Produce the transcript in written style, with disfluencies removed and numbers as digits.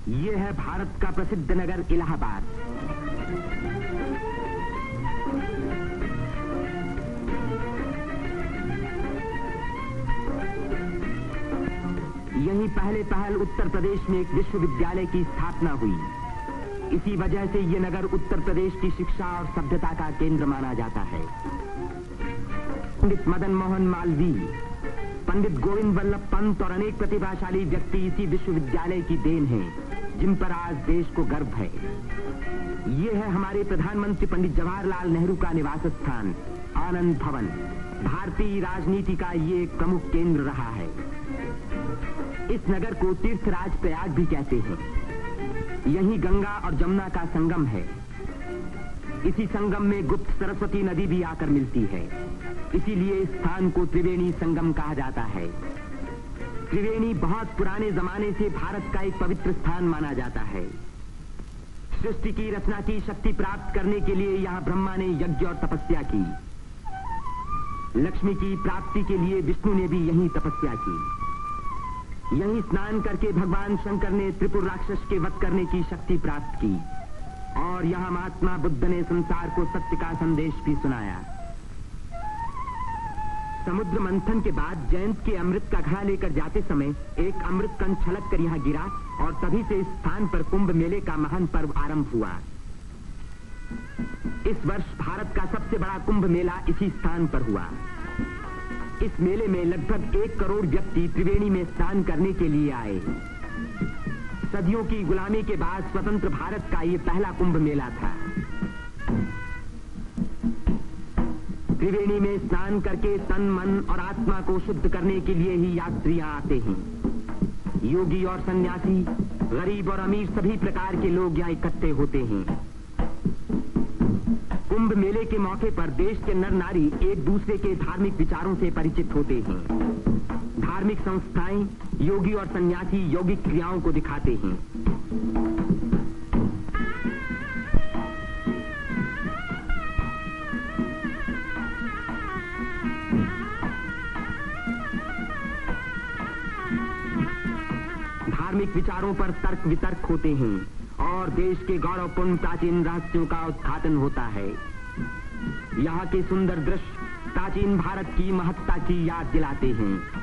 ये है भारत का प्रसिद्ध नगर इलाहाबाद। यहीं पहल उत्तर प्रदेश में एक विश्वविद्यालय की स्थापना हुई। इसी वजह से ये नगर उत्तर प्रदेश की शिक्षा और सभ्यता का केंद्र माना जाता है। पंडित मदन मोहन मालवीय, पंडित गोविंद वल्लभ पंत और अनेक प्रतिभाशाली व्यक्ति इसी विश्वविद्यालय की देन हैं, जिन पर आज देश को गर्व है। ये है हमारे प्रधानमंत्री पंडित जवाहरलाल नेहरू का निवास स्थान, आनंद भवन। भारतीय राजनीति का ये एक प्रमुख केंद्र रहा है। इस नगर को तीर्थराज प्रयाग भी कहते हैं। यहीं गंगा और जमुना का संगम है। इसी संगम में गुप्त सरस्वती नदी भी आकर मिलती है। इसीलिए इस स्थान को त्रिवेणी संगम कहा जाता है। त्रिवेणी बहुत पुराने जमाने से भारत का एक पवित्र स्थान माना जाता है। सृष्टि की रचना की शक्ति प्राप्त करने के लिए यहाँ ब्रह्मा ने यज्ञ और तपस्या की। लक्ष्मी की प्राप्ति के लिए विष्णु ने भी यहीं तपस्या की। यहीं स्नान करके भगवान शंकर ने त्रिपुर राक्षस के वध करने की शक्ति प्राप्त की और यहाँ महात्मा बुद्ध ने संसार को सत्य का संदेश भी सुनाया। समुद्र मंथन के बाद जयंत के अमृत का घड़ा लेकर जाते समय एक अमृत कण छलक कर यहाँ गिरा और तभी से इस स्थान पर कुंभ मेले का महान पर्व आरंभ हुआ। इस वर्ष भारत का सबसे बड़ा कुंभ मेला इसी स्थान पर हुआ। इस मेले में लगभग 1 करोड़ व्यक्ति त्रिवेणी में स्नान करने के लिए आए। सदियों की गुलामी के बाद स्वतंत्र भारत का ये पहला कुंभ मेला था। त्रिवेणी में स्नान करके तन, मन और आत्मा को शुद्ध करने के लिए ही यात्री यहाँ आते हैं। योगी और सन्यासी, गरीब और अमीर सभी प्रकार के लोग यहाँ इकट्ठे होते हैं। कुंभ मेले के मौके पर देश के नर नारी एक दूसरे के धार्मिक विचारों से परिचित होते हैं। धार्मिक संस्थाएं योगी और सन्यासी यौगिक क्रियाओं को दिखाते हैं। धार्मिक विचारों पर तर्क वितर्क होते हैं और देश के गौरवपूर्ण प्राचीन रहस्यों का उद्घाटन होता है। यहाँ के सुंदर दृश्य प्राचीन भारत की महत्ता की याद दिलाते हैं।